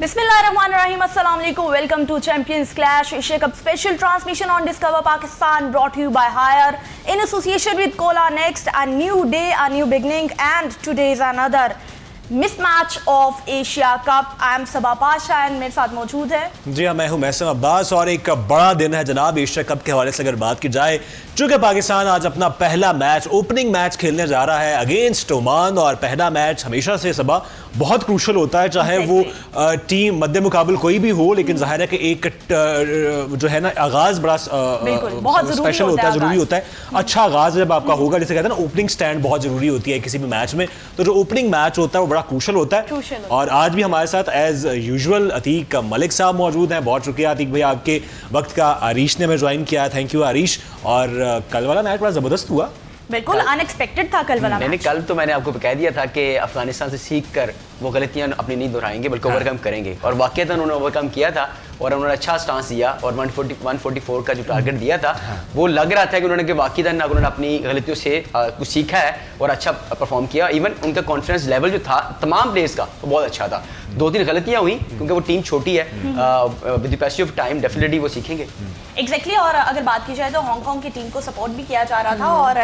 Bismillahirrahmanirrahim. Assalamu alaikum. Welcome to Champions Clash Asia Cup special transmission on Discover Pakistan, brought to you by Hire in association with Kola Next. A new day, a new beginning, and today is another mismatch of Asia Cup. I am Sabah Pasha and मेरे साथ मौजूद है जी हाँ, मैं हूँ महसन अब्बास और एक बड़ा दिन है जनाब एशिया कप के हवाले से अगर बात की जाए, चूँकि पाकिस्तान आज अपना पहला मैच, ओपनिंग मैच खेलने जा रहा है अगेंस्ट ओमान। और पहला मैच हमेशा से सबा बहुत क्रूशल होता है, चाहे वो टीम मद्दे मुकाबल कोई भी हो, लेकिन जाहिर है कि एक जो है ना आगाज़ बड़ा स्पेशल होता है, ज़रूरी होता है। अच्छा आगाज़ जब आपका होगा, जैसे कहते हैं ना ओपनिंग स्टैंड बहुत ज़रूरी होती है किसी भी मैच में, तो जो ओपनिंग मैच होता है वो बड़ा क्रूशल होता है। और आज भी हमारे साथ एज यूजुअल अतीक मलिक साहब मौजूद हैं। बहुत शुक्रिया अतीक भाई, आपके वक्त का आरीश ने हमें ज्वाइन किया, थैंक यू आरीश। और कल वाला मैच बड़ा ज़बरदस्त हुआ, बिल्कुल अनएक्सपेक्टेड था कल वाला मैच। कल तो मैंने आपको कह दिया था कि अफगानिस्तान से सीख कर वो गलतियां अपनी नहीं दोहराएंगे बल्कि ओवरकम करेंगे, और वाकईतन उन्होंने ओवरकम किया था और उन्होंने अच्छा स्टांस दिया और 144 का जो टारगेट दिया था वो लग रहा था कि उन्होंने वाकईतन उन्होंने अपनी गलतियों से कुछ सीखा है और अच्छा परफॉर्म किया। इवन उनका कॉन्फिडेंस लेवल जो था तमाम प्लेयर्स का वो बहुत अच्छा था। 2-3 गलतियां हुई क्योंकि वो टीम छोटी है, with the passage of time definitely वो सीखेंगे। एग्जैक्टली और अगर बात की जाए तो हांगकांग की टीम को सपोर्ट भी किया जा रहा था और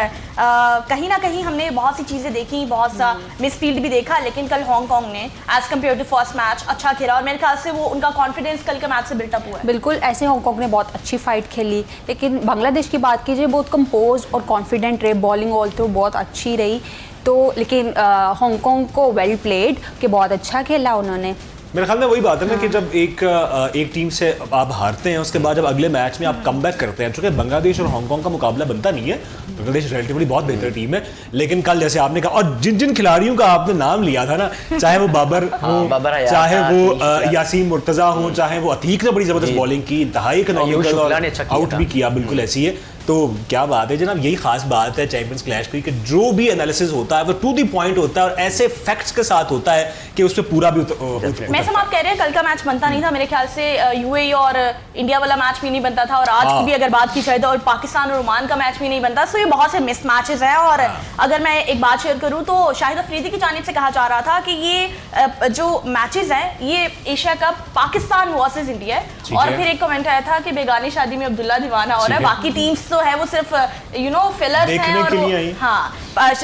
कहीं ना कहीं हमने बहुत सी चीज़ें देखी, बहुत सा मिसफील्ड भी देखा, लेकिन कल हांगकांग ने as compare to first match अच्छा खेला और मेरे ख्याल से वो उनका कॉन्फिडेंस कल के मैच से बिल्टअप हुआ है। बिल्कुल ऐसे हांगकांग ने बहुत अच्छी फाइट खेली, लेकिन बांग्लादेश की बात कीजिए बहुत कंपोज और कॉन्फिडेंट रहे, बॉलिंग ऑल तो बहुत अच्छी रही। तो लेकिन हांगकांग को वेल प्लेड कि बहुत अच्छा खेला उन्होंने। मेरे ख्याल में वही बात है ना कि जब एक टीम से आप हारते हैं, उसके बाद जब अगले मैच में आप कमबैक करते हैं, चूँकि बांग्लादेश और हांगकांग का मुकाबला बनता नहीं है, बांग्लादेश रिलेटिवली बहुत बेहतर टीम है, लेकिन कल जैसे आपने कहा और जिन जिन खिलाड़ियों का आपने नाम लिया था ना, चाहे वो बाबर हो, चाहे वो यासीन मुर्तज़ा हो, चाहे वो अतीक ने बड़ी ज़बरदस्त बॉलिंग की, इंतहाई इकोनॉमिकल और आउट भी किया, बिल्कुल ऐसी है। तो क्या बात है जनाब, यही खास बात है चैंपियंस क्लैश की कि जो भी एनालिसिस होता है वो टू द पॉइंट होता है और ऐसे फैक्ट्स के साथ होता है कि उस पर पूरा भी मैं आप कह रहे हैं कल का मैच बनता नहीं था, मेरे ख्याल से यूएई और इंडिया वाला मैच भी नहीं बनता था, और आज की भी अगर बात की जाए तो और पाकिस्तान और ओमान का मैच भी नहीं बनता। सो ये बहुत से मिस मैचेस हैं। और अगर मैं एक बात शेयर करूँ तो शाहिद अफरीदी की जानिब से कहा जा रहा था कि ये जो मैचेस हैं ये Asia cup Pakistan versus India है, और फिर एक कमेंट आया था कि बेगानी शादी में अब्दुल्ला दीवाना हो रहा है, बाकी टीम्स तो है वो सिर्फ फिलर्स हैं। और हाँ,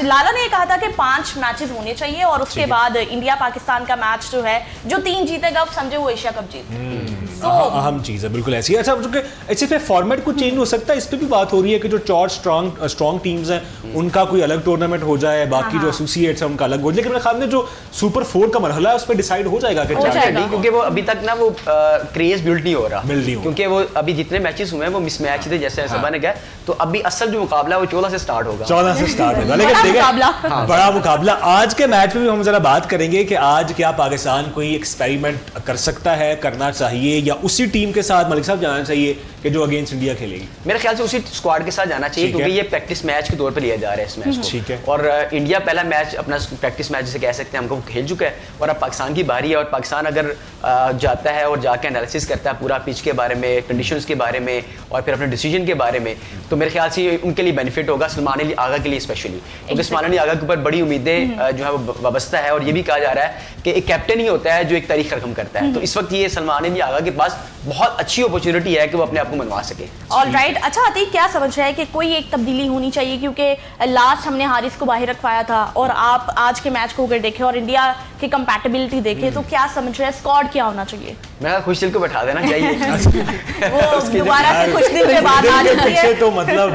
लाला ने कहा था कि 5 मैचेस होने चाहिए और उसके बाद इंडिया पाकिस्तान का मैच जो है जो 3 जीतेगा समझे वो एशिया कप जीत। अहम चीज़ है, बिल्कुल ऐसी है। अच्छा, क्योंकि इस पे फॉर्मेट कुछ चेंज हो सकता है, इस पे भी बात हो रही है कि जो 4 स्ट्रॉन्ग टीम्स हैं उनका कोई अलग टूर्नामेंट हो जाए, बाकी जो एसोसिएट्स हैं उनका अलग हो जाए, लेकिन मेरे ख्याल में जो सुपर 4 का मरहला है उस पर डिसाइड हो जाएगा क्योंकि वो अभी तक ना वो क्रेज बिल्ड नहीं हो रहा, क्योंकि वो अभी जितने मैचेस हुए हैं वो मिस मैच थे, जैसे सबा ने कहा। तो अभी असल जो मुकाबला है वो 14 से स्टार्ट होगा, 14 से स्टार्ट होगा, लेकिन बड़ा मुकाबला। आज के मैच में भी हम जरा बात करेंगे कि आज क्या पाकिस्तान कोई एक्सपेरिमेंट कर सकता है, करना चाहिए, या उसी टीम के साथ मलिक साहब जाना चाहिए कि जो अगेंस्ट इंडिया खेलेगी। मेरे ख्याल से उसी स्क्वाड के साथ जाना चाहिए, क्योंकि ये प्रैक्टिस मैच के तौर पे लिया जा रहा है इस मैच को। ठीक है। और इंडिया पहला मैच अपना प्रैक्टिस मैच जिसे कह सकते हैं हमको खेल चुका है, और अब पाकिस्तान की बारी है। और पाकिस्तान अगर जाता है और जाके एनालिसिस करता है पूरा पिच के बारे में, कंडीशंस के बारे में और फिर अपने डिसीजन के बारे में, तो मेरे ख्याल से उनके लिए बेनिफिट होगा, सलमान अली आगा के लिए स्पेशली, क्योंकि सलमान अली आगा के ऊपर बड़ी उम्मीदें जो है वो वाबस्ता है। और ये भी कहा जा रहा है कि एक कैप्टन ही होता है जो एक तारीख रकम करता है, तो इस वक्त ये सलमान अली आगा के पास बहुत अच्छी अपॉर्चुनिटी है कि वो अपने आप को मनवा सके। ऑलराइट, अच्छा अतीक क्या समझ रहा है कि कोई एक तब्दीली होनी चाहिए, क्योंकि लास्ट हमने हारिस को बाहर रखवाया था और आप आज के मैच को अगर देखें और इंडिया की कंपैटिबिलिटी देखें तो क्या समझ रहे हैं स्क्वाड क्या होना चाहिए? मैं खुश दिल को बैठा देना चाहिए वो दोबारा से खुश दिल के बाद आ जाती है तो मतलब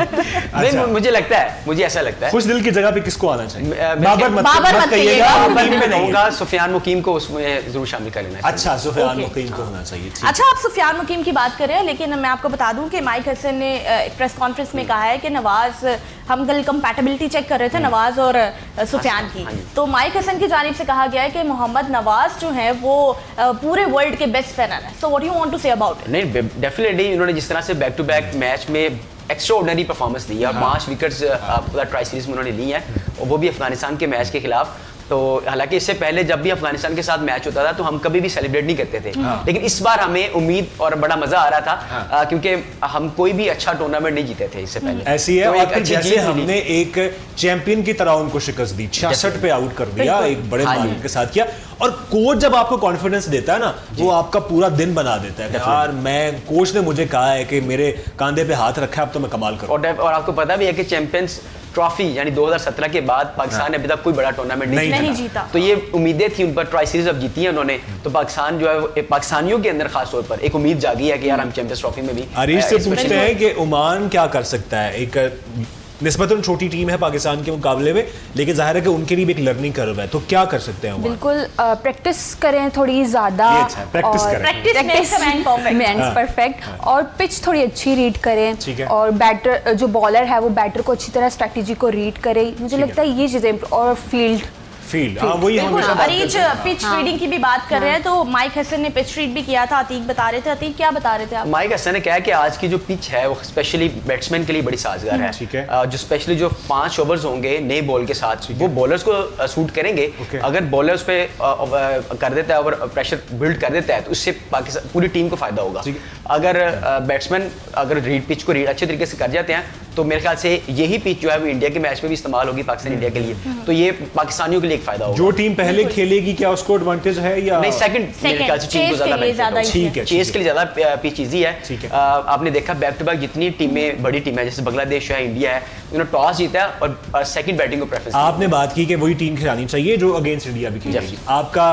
नहीं, मुझे लगता है, मुझे ऐसा लगता है खुश दिल की जगह पे किसको आना चाहिए? बाबर मत कहिएगा, मैं कहूंगा सुफियान मुकीम को उसमें जरूर शामिल कर लेना चाहिए। अच्छा, सुफियान मुकीम को होना चाहिए। अच्छा, आप सुफियान मुकीम की बात कर रहे हैं, लेकिन मैं आपको बता दूं कि माइक हसन ने एक प्रेस कॉन्फ्रेंस में कहा है कि नवाज, हम कल कंपैटिबिलिटी चेक कर रहे थे नवाज और सुफियान की, तो माइक हसन की जानिब से कहा गया है कि मोहम्मद नवाज जो है वो पूरे वर्ल्ड के बेस्ट स्पिनर है। So what you want to say about it? नहीं, डेफिनेटली उन्होंने जिस तरह से बैक टू बैक मैच में एक्स्ट्राऑर्डिनरी परफॉर्मेंस दी है और 5 विकेट्स ट्राई सीरीज में उन्होंने ली हैं, और वो भी अफगानिस्तान के मैच के खिलाफ, तो हालांकि इससे पहले जब भी अफगानिस्तान के साथ मैच होता था तो हम कभी भी सेलिब्रेट नहीं करते थे, लेकिन इस बार हमें उम्मीद और बड़ा मजा आ रहा था क्योंकि हम कोई भी अच्छा टूर्नामेंट नहीं जीते थे इससे पहले। ऐसी है, तो और एक फिर अच्छी जैसे जीत मिली। हमने एक चैंपियन की तरह उनको शिकस्त दी, 66 पे आउट कर दिया, एक बड़े हाँ जी। मार्जिन के साथ किया। और कोच जब आपको कॉन्फिडेंस देता है ना, वो आपका पूरा दिन बना देता है कि यार मैं, कोच ने मुझे कहा है कि मेरे कांधे पे हाथ रखा है, अब तो मैं कमाल करूं। और आपको पता भी है कि चैंपियंस ट्रॉफी यानी 2017 के बाद पाकिस्तान ने अभी तक कोई बड़ा टूर्नामेंट नहीं जीता। तो ये उम्मीदें थी उन पर, ट्राई सीरीज अब जीती है उन्होंने, तो पाकिस्तान जो है वो पाकिस्तानियों के अंदर खास तौर पर एक उम्मीद जागी है कि यार हम चैंपियंस ट्रॉफी में भी आरिश से इसमें पूछते हैं कि ओमान क्या कर सकता है। एक निस्बतन छोटी टीम है पाकिस्तान के मुकाबले में, लेकिन जाहिर है कि उनके लिए भी एक लर्निंग कर्व है, तो क्या कर सकते हैं ओमान? बिल्कुल प्रैक्टिस करें थोड़ी ज़्यादा, ये अच्छा है, practice और करें। Practice makes a man perfect. Man's perfect। और पिच थोड़ी अच्छी रीड करें, ठीक है। और बैटर जो बॉलर है वो बैटर को अच्छी तरह स्ट्रैटेजी को रीड करे, मुझे लगता है ये चीज़ें, और फील्ड फील्ड, हाँ वही हम बिल्कुल। हमेशा बात अरीज करते हैं। पिच रीडिंग की भी बात कर रहे हैं, तो माइक हसन ने पिच रीड भी किया था, अतीक बता रहे थे। अतीक क्या बता रहे थे आप? माइक हसन ने कहा कि आज की जो पिच है वो स्पेशली बैट्समैन के लिए बड़ी साजगार है। ठीक है। जो स्पेशली जो 5 ओवर्स होंगे नए बॉल के साथ, वो बॉलर्स को सूट करेंगे। Okay. अगर बॉलर्स पे कर देता है और प्रेशर बिल्ड कर देता है तो उससे पाकिस्तान पूरी टीम को फायदा होगा। ठीक अगर बैट्समैन अगर पिच को रीड अच्छे तरीके से कर जाते हैं तो मेरे ख्याल से यही पिच जो है वो इंडिया के मैच में भी इस्तेमाल होगी, पाकिस्तान इंडिया के लिए, तो ये पाकिस्तानियों के लिए एक फायदा होगा। जो टीम पहले खेलेगी क्या उसको एडवांटेज है या नहीं, सेकंड मेरे ख्याल से टीम को Chase के लिए ज्यादा ज्यादा ठीक है, चेस के लिए ज्यादा पिच इजी है। ठीक है। आपने देखा बैक टू बैक जितनी टीमें बड़ी टीम है, जैसे बांग्लादेश है, इंडिया है, उन्होंने टॉस जीता है और सेकंड बैटिंग को प्रेफरेंस आपने बात की कि वही टीम खिलानी चाहिए जो अगेंस्ट इंडिया भी खेलेगी। आपका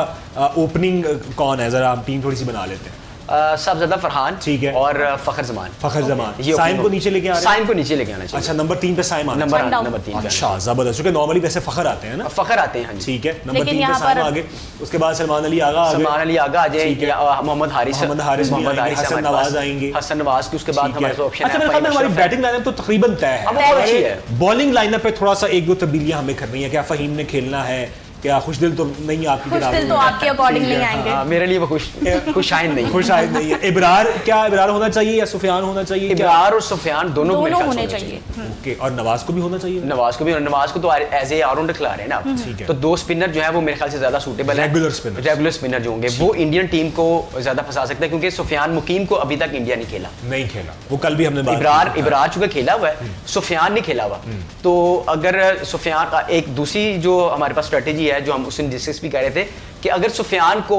ओपनिंग कौन है, जरा हम टीम थोड़ी सी बना लेते हैं। सबसे ज्यादा फरहान, ठीक है, और फखर जमान। फखर जमान, ये साइम opening को नीचे लेके आ रहे हैं। साइम को नीचे लेके आना चाहिए। अच्छा, नंबर 3 पे साइम आना नंबर down. नंबर 3 पे अच्छा, जबरदस्त, क्योंकि नॉर्मली वैसे फखर आते हैं ना। फखर आते हैं, हाँ जी। ठीक है, नंबर लेकिन 3 पे यहाँ साइम पर- आगे, उसके बाद सलमान अली आगा आगे, सलमान अली आगा आ जाए, ठीक है। या मोहम्मद हारिस मोहम्मद हारिस भी मोहम्मद आएंगे, हारिस हसन हमारे पास। नवाज आएंगे। हसन नवाज के उसके बाद ठीक है। हमारे पास ऑप्शन अच्छा, मेरे ख्याल में हमारी बैटिंग लाइनअप तो तकरीबन तय है। अब वो बहुत अच्छी है। बॉलिंग लाइनअप पे थोड़ा सा 1-2 तब्दीलियां हमें करनी है। क्या फहीम ने खेलना है, क्या खुशदिल तो नहीं आपकी खुश किताब दिल में? तो आपके अकॉर्डिंग नहीं ठीक है, आएंगे। हाँ, मेरे लिए वो खुश आइंद नहीं। खुश शायद नहीं है। इब्रार, क्या इब्रार होना चाहिए या सुफियान होना चाहिए? क्या? इब्रार और सुफियान दोनों को मेरे दोनों ख्याल से होने चाहिए। ओके, और नवाज को भी होना चाहिए। नवाज को भी, नवाज को तो एज ए ऑलराउंडर खिला रहे हैं ना, ठीक है। तो 2 स्पिनर जो है वो मेरे ख्याल से ज्यादा सूटेबल है। Regular spinners। रेगुलर स्पिनर जो होंगे वो इंडियन टीम को ज्यादा फंसा सकते हैं, क्योंकि सुफियान मुकीम को अभी तक इंडिया नहीं खेला। नहीं खेला, वो कल भी हमने बात की। इब्रार चूंकि खेला हुआ है, सुफियान नहीं खेला हुआ, तो अगर सुफियान का एक दूसरी जो हमारे पास स्ट्रेटेजी है जो हम उस दिन डिस्कस भी कर रहे थे कि अगर सुफियान को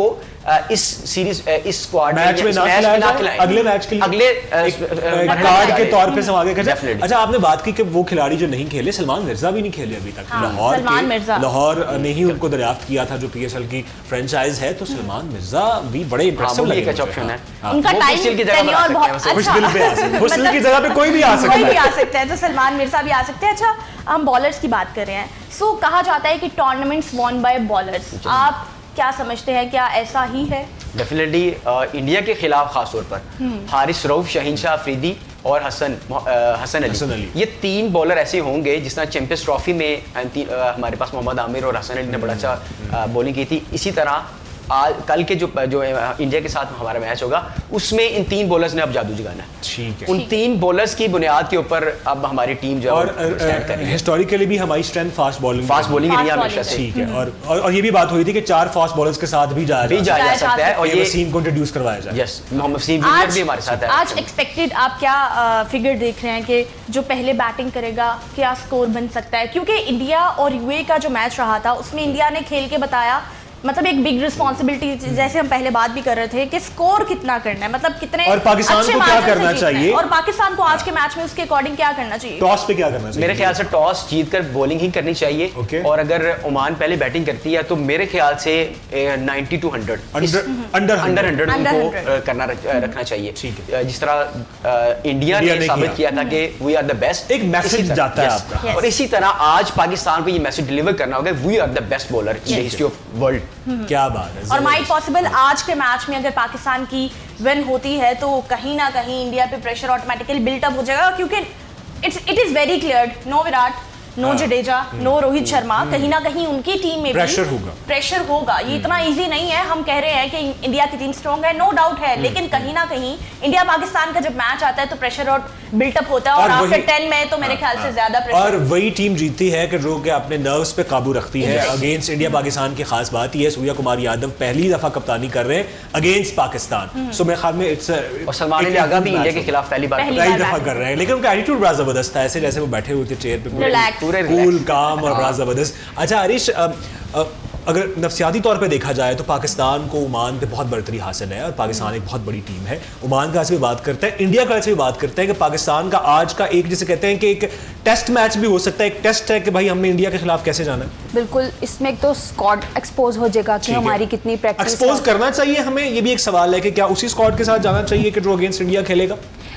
इस सीरीज इस स्क्वाड मैच में ना खिलाया, अगले मैच के लिए अगले कार्ड के तौर पे समागे कर। Definitely। अच्छा, आपने बात की कि वो खिलाड़ी जो नहीं खेले, सलमान मिर्जा भी नहीं खेले अभी तक। हाँ, सलमान मिर्जा। लाहौर ने ही उनको दरियाफ्त किया था जो पीएसएल की फ्रेंचाइज है, तो सलमान मिर्जा भी बड़े इंप्रेसिव लगे एक अच्छा मुझे। ऑप्शन है। हाँ। उनका वो टाइम खुशदिल की जगह पर आ टेन्योर सकते बहुत हैं अच्छा। खुश दिल पे आ सकते हैं। खुश दिल की जगह पे कोई भी आ सकता कोई भी है। आ सकता है, तो सलमान मिर्जा भी आ सकते हैं। अच्छा, हम बॉलर्स की बात कर रहे हैं। सो कहा जाता है कि टूर्नामेंट्स वॉन बाय बॉलर्स, आप क्या समझते हैं, क्या ऐसा ही है? डेफिनेटली इंडिया के खिलाफ खास तौर पर हारिस रऊफ, शहीन शाह अफरीदी और हसन अली, ये 3 बॉलर ऐसे होंगे जिस तरह चैंपियंस ट्रॉफी में हमारे पास मोहम्मद आमिर और हसन अली ने बड़ा अच्छा बॉलिंग की थी। इसी तरह कल के जो इंडिया के साथ हमारा मैच होगा उसमें इन 3 बॉलर्स ने अब जादू जगाना है। ठीक है। उन 3 बॉलर्स की बुनियाद के ऊपर अब हमारी टीम जो है और स्टैंड करेगी। हिस्टोरिकली भी हमारी strength fast bowling fast bowling रही है Fast हमेशा से, ठीक है। और ये भी बात हुई थी कि 4 फास्ट बॉलर्स के साथ भी जाया भी जाया जा सकता है, और ये ये वसीम को इंट्रोड्यूस करवाया जाए। यस, मोहम्मद वसीम जूनियर भी हमारे साथ है। आज एक्सपेक्टेड आप क्या फिगर देख रहे हैं कि जो पहले बैटिंग करेगा क्या स्कोर बन सकता है? क्योंकि इंडिया और यूएई का जो मैच रहा था उसमें इंडिया ने खेल के बताया, मतलब एक बिग रिस्पॉन्सिबिलिटी, जैसे हम पहले बात भी कर रहे थे कि स्कोर कितना करना है, मतलब कितने और पाकिस्तान अच्छे को क्या margin से करना जीतना है। चाहिए? और पाकिस्तान को आज के मैच में उसके अकॉर्डिंग क्या करना चाहिए? टॉस पे क्या करना चाहिए? मेरे ख्याल से टॉस जीतकर बॉलिंग ही करनी चाहिए। Okay। और अगर ओमान पहले बैटिंग करती है तो मेरे ख्याल से 90 to 100 अंडर 100 Under उनको 100 रखना चाहिए। ठीक जिस तरह इंडिया इंडिया ने ने साबित किया। किया था कि वी आर द बेस्ट, एक मैसेज जाता है आपका। Yes। और इसी तरह आज पाकिस्तान को ये मैसेज डिलीवर करना होगा, we are the best bowler in the Yes। History of world. क्या बात है। और माइट पॉसिबल आज के मैच में अगर पाकिस्तान की विन होती है तो कहीं ना कहीं इंडिया पे प्रेशर ऑटोमेटिकली बिल्ट अप हो जाएगा, क्योंकि it is very clear, no Virat, no Jadeja, no Rohit Sharma, कहीं ना कहीं उनकी टीम में प्रेशर होगा। ये इतना इजी नहीं है। हम कह रहे हैं कि इंडिया की टीम स्ट्रॉन्ग है, नो डाउट है, लेकिन कहीं ना कहीं इंडिया पाकिस्तान का जब मैच आता है तो प्रेशर और बिल्टअप होता है, और आफ्टर 10 में तो मेरे ख्याल से ज्यादा प्रेशर। और वही टीम जीतती है कि जो कि अपने नर्व्स पे काबू रखती है। अगेंस्ट इंडिया पाकिस्तान की खास बात ये है, सूर्या कुमार यादव पहली दफा कप्तानी कर रहे हैं अगेंस्ट पाकिस्तान। सो मेरे ख्याल में इट्स सलमान अली आगा भी इंडिया के खिलाफ पहली दफा कर रहे हैं, लेकिन उनका एटीट्यूड बड़ा जबरदस्त था, ऐसे जैसे वो बैठे हुए थे चेयर पे, पूरे कूल काम और बड़ा जबरदस्त। अच्छा हरीश, अगर नफसियाती तौर पे देखा जाए तो पाकिस्तान को ओमान पे बहुत बढ़तरी हासिल है और पाकिस्तान एक बहुत बड़ी टीम है। ओमान का भी बात करते हैं, इंडिया का भी बात करते हैं कि पाकिस्तान का आज का एक, जिसे कहते हैं कि एक टेस्ट मैच भी हो सकता है, एक टेस्ट है कि भाई हमने इंडिया के खिलाफ कैसे जाना है। बिल्कुल, इसमें एक तो स्क्वाड एक्सपोज हो जाएगा कि हमारी कितनी प्रैक्टिस। एक्सपोज करना चाहिए हमें, ये भी एक सवाल है कि क्या उसी स्क्वाड के साथ जाना चाहिए कि जो अगेंस्ट इंडिया खेलेगा।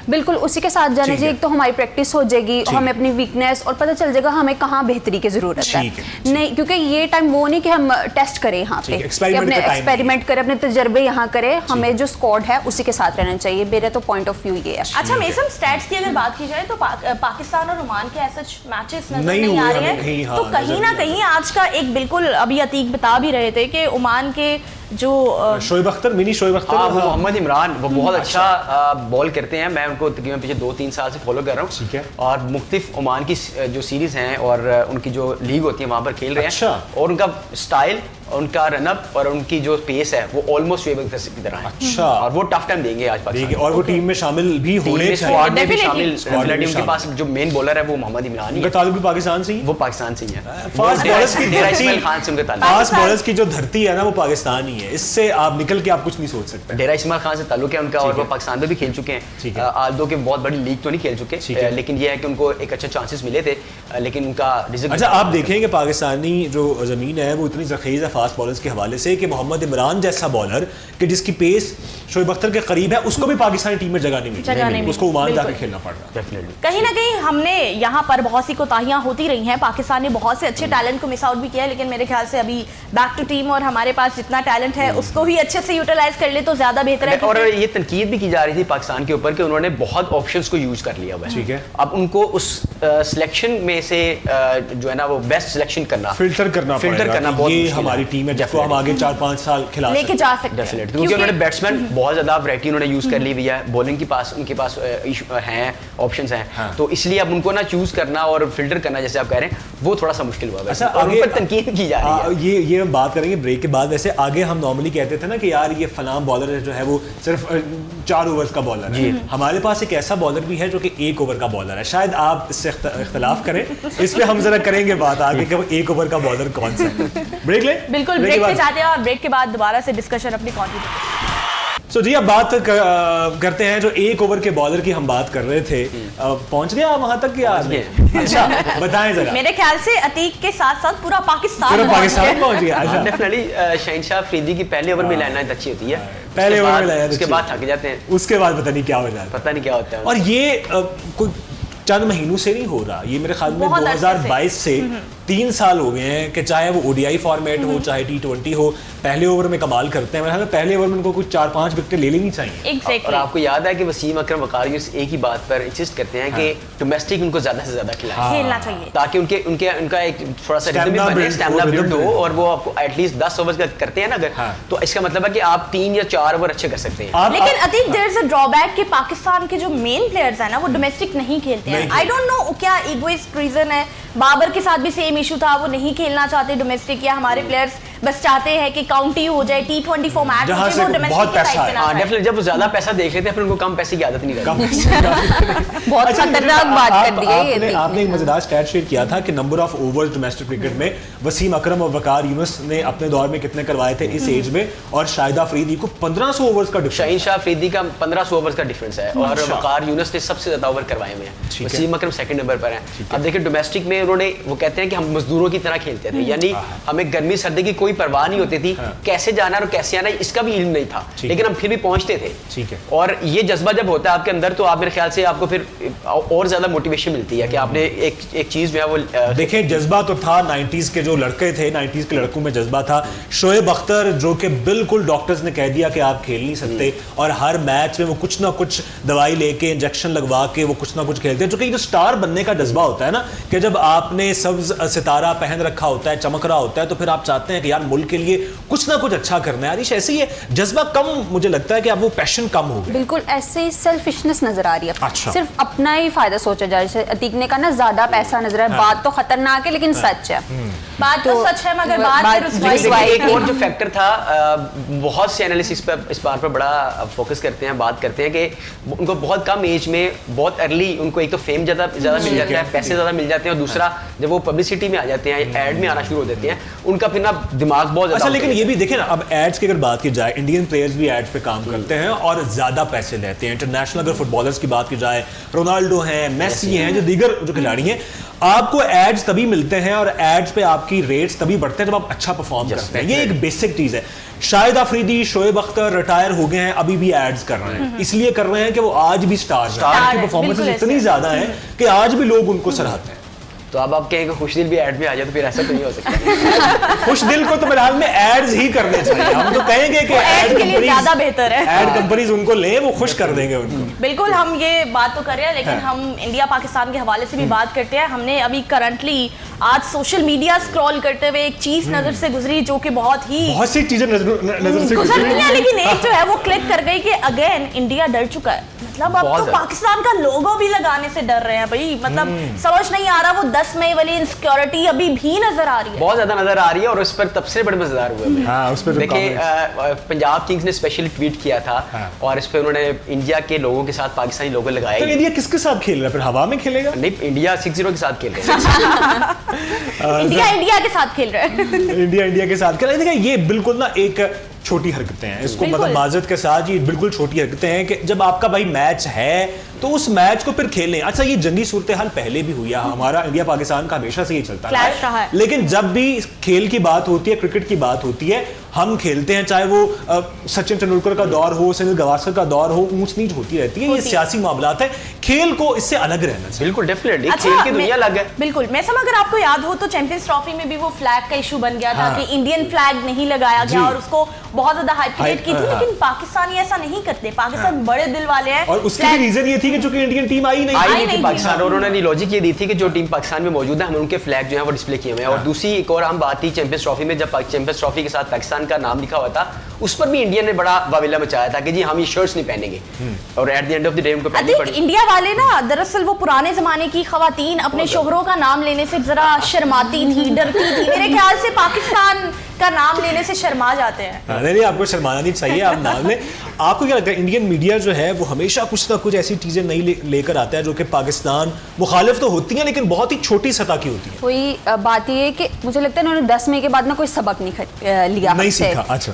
बिल्कुल उसी के साथ जाने चाहिए। एक तो हमारी प्रैक्टिस हो जाएगी और हमें अपनी वीकनेस और पता चल जाएगा हमें कहाँ बेहतरी की जरूरत है। नहीं, क्योंकि ये टाइम वो नहीं कि हम टेस्ट करें यहाँ पे, अपने एक्सपेरिमेंट करें, अपने तजर्बे यहाँ करें। हमें जो स्क्वाड है उसी के साथ रहना चाहिए। मेरा तो पॉइंट ऑफ व्यू ये है। अच्छा मेसम, स्टैट्स की अगर बात की जाए तो पाकिस्तान और ओमान के ऐसे मैचेस नजर नहीं आ रहे हैं, तो कहीं ना कहीं आज का एक, बिल्कुल अभी अतीक बता भी रहे थे कि ओमान के जो शोएब अख्तर, मिनी शोएब अख्तर, मोहम्मद इमरान, वो बहुत अच्छा बॉल करते हैं। मैं उनको तकरीबन पिछले 2-3 साल से फॉलो कर रहा हूँ, और मुख्तलिफ ओमान की जो सीरीज हैं और उनकी जो लीग होती है वहाँ पर खेल रहे हैं, और उनका स्टाइल, उनका रनअप और उनकी जो पेस है वो ऑलमोस्ट शोएब अख्तर की तरह है। अच्छा, और वो टफ टाइम देंगे आज पाकिस्तान, और वो टीम में शामिल भी होने चाहिए, स्क्वाड में भी शामिल। उनके पास जो मेन बॉलर है वो मोहम्मद इमरान ही है। ताल्लुक भी पाकिस्तान से ही, वो पाकिस्तान से ही है। फास्ट बॉलर्स की डेरा इस्माइल खान से उनका ताल्लुक, फास्ट बॉलर्स की जो धरती है ना वो पाकिस्तान ही है। इससे आप निकल के आप कुछ नहीं सोच सकते। डेरा इस्माइल खान से ताल्लुक है उनका, और वो पाकिस्तान में भी खेल चुके हैं। आल्दो के बहुत बड़ी लीग तो नहीं खेल चुके, लेकिन ये है कि उनको एक अच्छा चांसेस मिले थे, लेकिन उनका रिजल्ट। अच्छा, आप देखें कि पाकिस्तानी जो जमीन है वो इतनी जखीज है फास्ट बॉलर्स के हवाले से कि मोहम्मद इमरान जैसा बॉलर कि जिसकी पेस शोएब अख्तर के करीब है, उसको भी पाकिस्तानी टीम में जगह नहीं मिली, उसको ओमान जाके खेलना पड़ रहा है। कहीं ना कहीं हमने यहाँ पर बहुत सी कोताहियां होती रही हैं। पाकिस्तान ने बहुत से अच्छे टैलेंट को मिस आउट भी किया है, लेकिन मेरे ख्याल से अभी बैक टू टीम और हमारे पास जितना टैलेंट है उसको ही अच्छे से यूटिलाइज कर ले तो ज्यादा बेहतर है। और ये तनकीद भी की जा रही थी पाकिस्तान के ऊपर कि उन्होंने बहुत ऑप्शंस को यूज कर लिया हुआ है। ठीक है, अब उनको उस सिलेक्शन में से जो है ना वो बेस्ट सिलेक्शन करना, फिल्टर करना बहुत, ये हमारी टीम है जिसको हम आगे 4-5 साल खिला लेके जा सकते हैं। डेफिनेटली, क्योंकि उन्होंने बैट्समैन बहुत ज्यादा वैरायटी उन्होंने यूज कर ली हुई है। बॉलिंग के पास उनके पास हैं ऑप्शंस हैं, तो इसलिए अब उनको ना चूज करना और फिल्टर करना, जैसे आप कह रहे हैं, वो थोड़ा सा मुश्किल हुआ है। अच्छा, और उन पर तनकीद की जा रही है। ये हम बात करेंगे ब्रेक के बाद। वैसे आगे हम नॉर्मली कहते थे ना कि यार ये फलां बॉलर जो है वो सिर्फ 4 ओवर्स का बॉलर है। हमारे पास एक ऐसा बॉलर भी है जो कि 1 ओवर का बॉलर है। शायद आप इससे इख्तलाफ करें, इस पे हम जरा करेंगे बात आगे कि वो 1 ओवर का बॉलर कौन सा है। ब्रेक ले, बिल्कुल ब्रेक पे जाते हैं और ब्रेक के बाद दोबारा से डिस्कशन अपनी कंटिन्यू। सो जी, अब बात करते हैं जो 1 ओवर के बॉलर की हम बात कर रहे थे। पहुंच गया वहां तक क्या? अच्छा बताएं जरा। मेरे ख्याल से अतीक के साथ साथ पूरा पाकिस्तान पहुंच गया। डेफिनेटली शहनशाह अफरीदी की पहले ओवर में लाइनआउट अच्छी होती है, पहले ओवर में लाइनआउट, उसके बाद थक जाते हैं, उसके बाद पता नहीं क्या हो जाता है, पता नहीं क्या होता है। और ये कोई चंद महीनों से नहीं हो रहा, ये मेरे ख्याल में 2022 से 3 साल हो गए हैं कि चाहे वो ओडीआई फॉर्मेट हो चाहे T20 हो, पहले ओवर में कमाल करते हैं। मेरे ख्याल में पहले ओवर में उनको कुछ 4-5 विकेटें ले लेनी चाहिए। exactly. और आपको याद है कि वसीम अकरम वकार एक ही बात पर इंसिस्ट करते हैं कि डोमेस्टिक उनको ज्यादा से ज्यादा खेलना चाहिए, ताकि उनका एक थोड़ा सा स्टैमिना बिल्ड हो, और वो आपको एटलीस्ट 10 ओवर का करते हैं ना अगर, तो इसका मतलब है कि आप 3 या 4 ओवर अच्छे कर सकते हैं। लेकिन अतीक देयर इज अ ड्रॉबैक कि पाकिस्तान के जो मेन प्लेयर्स हैं ना वो डोमेस्टिक नहीं खेलते हैं। आई डोंट नो क्या इगोइस्ट रीजन है। बाबर के साथ भी सेम इशू था, वो नहीं खेलना चाहते डोमेस्टिक, या हमारे प्लेयर्स बस चाहते हैं कि काउंटी हो जाए, T20 फॉर्मेट हो जाए, वो डोमेस्टिक के साइड पे ना जाए। डेफिनेटली जब वो ज्यादा पैसा देख लेते हैं फिर उनको कम पैसे की आदत नहीं रहती। बहुत खतरनाक बात कर दी है ये। आपने एक मजेदार स्टैट शेयर किया था कि number of overs domestic cricket में वसीम अकरम और वकार यूनुस ने अपने दौर में कितने करवाए थे इस एज में, और शाहिद अफरीदी को 1500 ओवर्स का डिफरेंस। शाहीन शाह अफरीदी का 1500 ओवर्स का डिफरेंस है, और वकार यूनुस ने सबसे ज्यादा ओवर करवाए हुए हैं। वसीम अकरम सेकंड नंबर पर हैं। अब देखिए डोमेस्टिक में उन्होंने, वो कहते हैं कि हम मजदूरों की तरह खेलते थे, यानी हमें गर्मी सर्दी की कोई परवाह नहीं होती थी, कैसे जाना और कैसे आना इसका भी इल्म नहीं था, लेकिन हम फिर भी पहुंचते थे। ठीक है। और ये जज्बा जब होता है आपके अंदर तो आप मेरे ख्याल से आपको फिर और ज्यादा मोटिवेशन मिलती है कि आपने एक चीज जो है वो देखिए जज्बा तो था, 90s के जो लड़के थे, 90s के लड़कों में जज्बा था। शोएब अख्तर जो कि बिल्कुल डॉक्टर्स ने कह दिया कि आप खेल नहीं सकते, और हर मैच में वो कुछ ना कुछ दवाई लेके इंजेक्शन लगवा के वो कुछ ना कुछ खेलते हैं। क्योंकि जो स्टार बनने का जज्बा होता है ना, कि जब आपने सब्ज सितारा पहन रखा होता है, चमक रहा होता है, तो फिर आप चाहते हैं कि यार मुल्क के लिए कुछ ना कुछ अच्छा करना है। यार ऐसे ही है, जज्बा कम, मुझे लगता है कि अब वो पैशन कम हो गया। बिल्कुल ऐसे ही सेल्फिशनेस नजर आ रही है। अच्छा। सिर्फ अपना ही फायदा सोचा जाए। जैसे अतीक ने कहा ना, ज्यादा पैसा नजर है। बात तो खतरनाक है लेकिन सच है। बात तो सच है, मगर बात फिर उस लेकिन वाइफ एक और जो फैक्टर था, बहुत से एनालिसिस पे इस बात पर बड़ा फोकस करते हैं, बात करते हैं कि उनको बहुत कम एज में बहुत अर्ली उनको एक तो फेम ज्यादा मिल जाता है, पैसे ज्यादा मिल जाते हैं, और दूसरा जब वो पब्लिसिटी में आ जाते हैं, एड में आना शुरू हो जाते हैं, उनका फिर ना दिमाग बहुत अच्छा। ज्यादा लेकिन ये भी देखें ना, अब एड्स की अगर बात की जाए, इंडियन प्लेयर्स भी एड्स पे काम करते हैं और ज्यादा पैसे लेते हैं। इंटरनेशनल अगर फुटबॉलर्स की बात की जाए, रोनाल्डो हैं, मेसी हैं, जो दीगर जो खिलाड़ी हैं, आपको एड्स तभी मिलते हैं और एड्स पे आपकी रेट्स तभी बढ़ते हैं जब आप अच्छा परफॉर्म करते हैं। ये एक बेसिक चीज है। शाहिद अफरीदी, शोएब अख्तर रिटायर हो गए हैं, अभी भी एड्स कर रहे हैं। इसलिए कर रहे हैं कि वो आज भी स्टार हैं। उनकी परफॉर्मेंसेस इतनी ज्यादा है कि आज भी लोग उनको सराहते हैं। तो अब आप कहेंगे खुश दिल भी ऐड में आ जाए, तो फिर ऐसा तो नहीं हो सकता। खुश दिल को तो मेरे हाल में एड्स ही करने चाहिए। हम तो कहेंगे कि एड के लिए ज्यादा बेहतर है, एड कंपनीज उनको लें, वो खुश कर देंगे उनको। बिल्कुल। हम ये बात तो कर रहे हैं, लेकिन हम इंडिया पाकिस्तान के हवाले से भी बात करते हैं। हमने अभी करंटली आज सोशल मीडिया स्क्रॉल करते हुए एक चीज नजर से गुजरी जो कि बहुत सी चीजें नजर से गुजरती है, लेकिन एक जो है वो क्लिक कर गई कि अगेन इंडिया डर चुका है। मतलब अब तो पाकिस्तान का लोगो भी लगाने से डर रहे हैं भाई। मतलब समझ नहीं आ रहा, वो 10 मई वाली इनसिक्योरिटी अभी भी नजर आ रही है, बहुत ज्यादा नजर आ रही है। और उस पर तब से बड़े मजेदार हुए। हाँ, उस पर देखिए पंजाब किंग्स ने स्पेशली ट्वीट किया था। हाँ। और इस पर उन्होंने इंडिया के लोगों के साथ पाकिस्तानी लोगो लगाए। तो इंडिया किसके साथ खेल रहा है फिर? हवा में खेलेगा? नहीं, इंडिया 6-0 के साथ खेल रहे हैं। इंडिया के साथ खेल रहे हैं। इंडिया के साथ खेल रहे हैं। देखिए ये बिल्कुल ना एक छोटी हरकतें हैं, इसको मतलब माजरत के साथ ये बिल्कुल छोटी हरकतें हैं कि जब आपका भाई मैच है तो उस मैच को फिर खेलें। अच्छा, ये जंगी सूरत हाल पहले भी हुई है, हमारा इंडिया पाकिस्तान का हमेशा से ये चलता है। लेकिन जब भी खेल की बात होती है, क्रिकेट की बात होती है, हम खेलते हैं, चाहे वो सचिन तेंदुलकर का दौर हो, सुनील गावस्कर का दौर हो, ऊंच नीच होती रहती है। ये सियासी मामलात है, खेल को इससे अलग रहना चाहिए। बिल्कुल, डेफिनेटली खेल की दुनिया अलग है। बिल्कुल। मैं समझ, अगर आपको याद हो तो चैंपियंस ट्रॉफी में भी वो फ्लैग का इशू बन गया था कि इंडियन फ्लैग नहीं लगाया गया और उसको बहुत ज्यादा हाइलाइट की थी। लेकिन पाकिस्तानी ऐसा नहीं करते, पाकिस्तान बड़े दिल वाले हैं। और उसकी रीजन ये थी कि चूंकि इंडियन टीम आई नहीं थी पाकिस्तान, और उन्होंने लॉजिक ये दी थी कि जो टीम पाकिस्तान में मौजूद है, हम उनके फ्लैग जो है वो डिस्प्ले किए हुए हैं। और दूसरी एक और हम बात थी चैंपियंस ट्रॉफी में, जब चैंपियंस ट्रॉफी के साथ पाकिस्तान का नाम लिखा हुआ था, उस पर भी इंडिया ने बड़ा वाविला मचाया था कि जी हम ये शर्ट्स नहीं पहनेंगे, और at the end of the day उनको पहननी पड़ी। इंडिया वाले ना दरअसल वो पुराने जमाने की खवातीन अपने शोहरों का नाम लेने से जरा शर्माती थी, डरती थी। मेरे ख्याल से पाकिस्तान का नाम लेने से शर्मा जाते हैं। नहीं, आपको शर्माना नहीं चाहिए, आप नाम लें। आपको क्या लगता है, इंडियन मीडिया जो है वो हमेशा कुछ ना कुछ ऐसी चीजें नहीं लेकर आता है जो कि पाकिस्तान मुखालिफ तो होती हैं लेकिन बहुत ही छोटी सतह की होती है? कोई बात ये है कि मुझे लगता है उन्होंने 10 मई के बाद ना कोई सबक नहीं लिया, नहीं सीखा। अच्छा,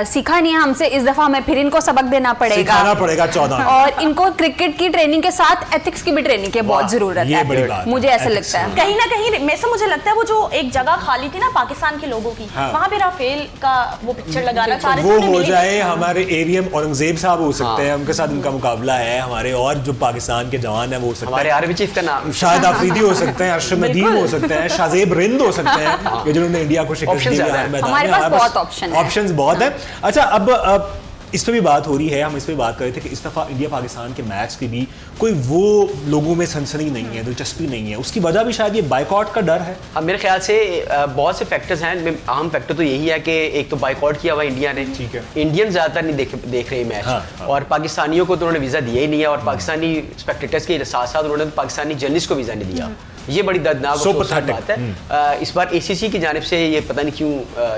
सीखा नहीं है हमसे। इस दफा हमें फिर इनको सबक देना पड़ेगा, सिखाना पड़ेगा 14। और इनको क्रिकेट की ट्रेनिंग के साथ एथिक्स की भी ट्रेनिंग की बहुत जरूरत है। बड़ी बात मुझे ऐसा लगता है। कहीं ना कहीं मुझे लगता है वो जो एक जगह खाली थी ना पाकिस्तान के लोगों की, वहां पे राफेल का वो पिक्चर लगाना चाह रहे थे। वो हो जाए, हमारे एरियम औरंगजेब साहब हो सकते हैं, उनके साथ उनका मुकाबला है। हमारे और जो पाकिस्तान के जवान है वो हो सकते हैं, हमारे आर्मी चीफ का नाम शाहिद अफरीदी हो सकते हैं, अरशद नदीम हो सकते हैं, शाहजेब रिंद हो सकते हैं, जिन्होंने इंडिया को शिकस्त दी है। हमारे पास बहुत ऑप्शंस बहुत है। अच्छा, अब इस पे भी बात हो रही है, हम इस पे बात कर रहे थे कि इस दफा इंडिया पाकिस्तान के मैच की भी कोई वो लोगों में सनसनी नहीं है, दिलचस्पी नहीं है। उसकी वजह भी शायद ये बाइकआउट का डर है। अब मेरे ख्याल से बहुत से फैक्टर्स हैं। अहम फैक्टर तो यही है कि एक तो बाइकआउट किया हुआ इंडिया ने, ठीक है, इंडियन ज्यादातर नहीं देख रहे मैच। हाँ। और पाकिस्तानियों को तो उन्होंने वीजा दिया ही नहीं है, और पाकिस्तानी स्पेक्टेटर्स के साथ साथ उन्होंने पाकिस्तानी जर्नलिस्ट को वीजा नहीं दिया। ये बड़ी दर्दनाक बात है। इस बार ACC की जानिब से ये पता नहीं क्यों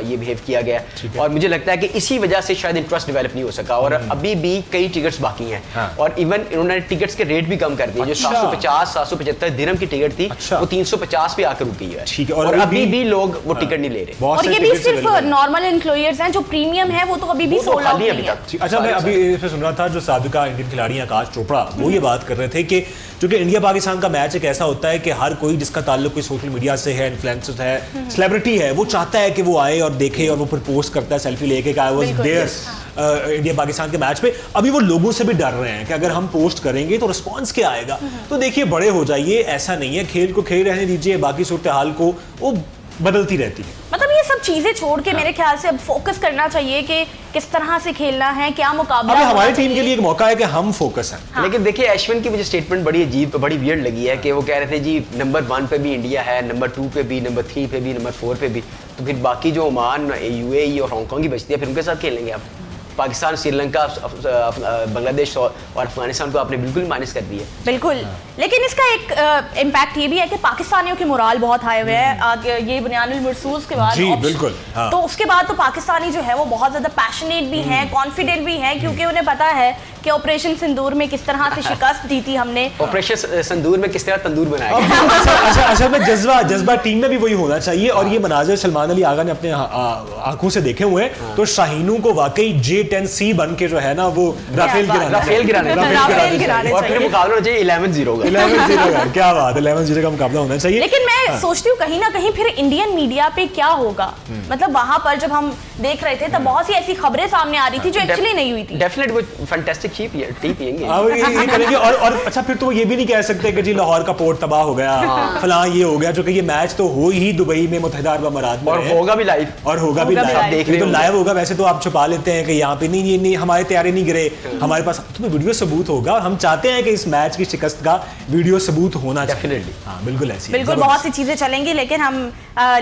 ये बिहेव किया गया, और मुझे लगता है कि इसी वजह से शायद इंटरेस्ट डेवलप नहीं हो सका, और अभी भी कई टिकट्स बाकी हैं। हाँ। और इवन इन्होंने टिकट्स के रेट भी कम कर दिए। अच्छा। जो 750-775 दिरहम की टिकट थी, अच्छा, वो 350 पे आकर रुकी है। ठीक है। और अभी भी लोग वो टिकट नहीं ले रहे, और ये भी सिर्फ नॉर्मल एम्प्लॉयर्स हैं। जो प्रीमियम है वो तो अभी भी सोल्ड आउट है। अच्छा, मैं अभी सुन रहा था जो साबिका इंडियन खिलाड़ी आकाश चोपड़ा, वो ये बात कर रहे थे कि क्योंकि इंडिया पाकिस्तान का मैच एक ऐसा होता है कि हर कोई जिसका ताल्लुक कोई सोशल मीडिया से है, इन्फ्लुएंसर है, सेलिब्रिटी है, वो चाहता है कि वो आए और देखे और वो फिर पोस्ट करता है सेल्फी लेके कि आई वाज बिल्कुल, देयर इंडिया पाकिस्तान के मैच पे। अभी वो लोगों से भी डर रहे हैं कि अगर हम पोस्ट करेंगे तो रिस्पॉन्स क्या आएगा। तो देखिए बड़े हो जाइए, ऐसा नहीं है, खेल को खेल रहने दीजिए, बाकी सूरत हाल को वो बदलती रहती है। मतलब ये सब चीजें छोड़ के मेरे ख्याल से अब फोकस करना चाहिए कि किस तरह से खेलना है, क्या मुकाबला अभी होना हमारी टीम चाहिए। के लिए एक मौका है कि हम फोकस हैं। लेकिन देखिए अश्विन की मुझे स्टेटमेंट बड़ी अजीब, बड़ी वियर्ड लगी है कि वो कह रहे थे जी नंबर 1 पे भी इंडिया है, नंबर 2 पे भी, नंबर 3 पे भी, नंबर 4 पे भी, तो फिर बाकी जो ओमान, यूएई और हांगकांग की बचती है फिर उनके साथ खेलेंगे आप। पाकिस्तान, श्रीलंका, बांग्लादेश और अफगानिस्तान को आपने बिल्कुल माइनस कर दिया। बिल्कुल, लेकिन इसका एक इम्पैक्ट ये भी है कि पाकिस्तानियों के मोराल बहुत हाई हुए हैं। आगे ये बुनियानुल मरसूस के बाद जी, ऑप्शन- बिल्कुल, हाँ। तो उसके बाद तो पाकिस्तानी जो है वो बहुत ज्यादा पैशनेट भी हैं, कॉन्फिडेंट भी हैं, क्योंकि उन्हें पता है कि ऑपरेशन सिंदूर में किस तरह से शिकस्त दी थी हमने। ऑपरेशन संदूर में किस तरह तंदूर बनाया अब गया। असल में जज्बा टीम में भी वही होना चाहिए। और ये मनाजिर सलमान अली आगा ने अपने आंखों से देखे हुए हैं। तो शाहीनों को वाकई J10C बन के जो है ना वो राफेल बात है। राफेल गिराने राफेल गिराने और फिर चाहिए। मुकाबला होना चाहिए 11-0 का। 11-0 का, क्या बात है, 11-0 का मुकाबला होना चाहिए। लेकिन मैं सोचती हूँ कहीं ना कहीं फिर इंडियन मीडिया पे क्या होगा। मतलब वहां पर जब हम देख रहे थे तब बहुत सी ऐसी खबरें सामने आ रही थी जो एक्चुअली नहीं हुई थी। डेफिनेट वो फैंटास्टिक टी पिएंगे। अब ये करेंगे और अच्छा फिर तो ये भी नहीं कह सकते कि जी लाहौर का पोर्ट तबाह हो गया, फलां ये हो गया, जो कि ये मैच तो हो ही दुबई में, मुत्तहिदा अरब अमीरात में और है। होगा भी लाइव। और होगा भी होगा भी लाइव, live। देख रहे ये तो होंगे। लाइव होगा। वैसे तो आप छुपा लेते हैं कि यहाँ पे नहीं हमारे तैयारी नहीं गिरे, हमारे पास तो वीडियो सबूत होगा। और हम चाहते हैं कि इस मैच की शिकस्त का वीडियो सबूत होना चाहिए। Definitely। हाँ बिल्कुल ऐसी है, बिल्कुल जबरदस्त। बहुत सी चीजें चलेंगी, लेकिन हम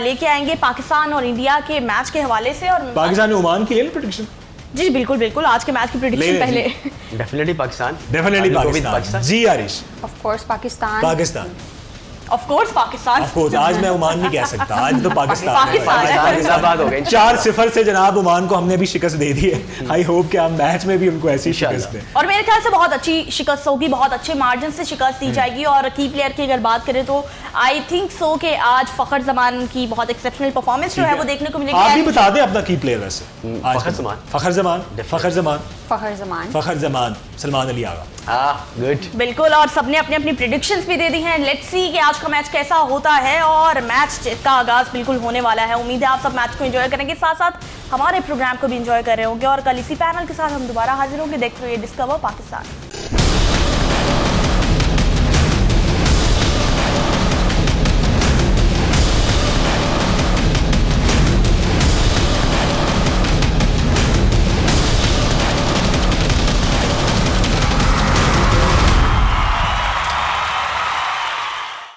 लेके आएंगे पाकिस्तान और इंडिया के मैच के हवाले से। और पाकिस्तान ने ओमान की ले प्रेडिक्शन जी बिल्कुल बिल्कुल, आज के मैच की प्रेडिक्शन ले पहले डेफिनेटली पाकिस्तान। डेफिनेटली आगे को भी पाकिस्तान। जी Arish, of course Pakistan. Pakistan of course Pakistan. Of course. आज मैं ओमान नहीं कह सकता, आज तो पाकिस्तान है। पाकिस्तान। जिंदाबाद हो गए। 4-0 से जनाब ओमान को हमने भी शिकस्त दे दी है। आई होप कि हम मैच में भी उनको ऐसी इंशाल्लाह। शिकस्त दें। और मेरे ख्याल से बहुत अच्छी शिकस्त होगी, बहुत अच्छे मार्जिन से शिकस्त दी जाएगी। और की प्लेयर की अगर बात करें तो आई थिंक सो कि आज फखर जमान की बहुत एक्सेप्शनल परफॉर्मेंस जो है वो देखने को आप भी मिलेगी। बता दें अपना की प्लेयर वैसे। आज फखर का। जमान। फखर जमान, फखर जमान, फखर जमान। फखर जमान, सलमान अली आगा। गुड। बिल्कुल, और सबने अपनी अपनी प्रेडिक्शंस भी दे दी हैं। लेट्स सी कि आज का मैच कैसा होता है। और मैच का आगाज बिल्कुल होने वाला है। उम्मीद है आप सब मैच को एंजॉय करेंगे, साथ साथ हमारे प्रोग्राम को भी एंजॉय कर रहे होंगे। और कल इसी पैनल के साथ हम दोबारा हाजिर होंगे। देखते हुए डिस्कवर पाकिस्तान।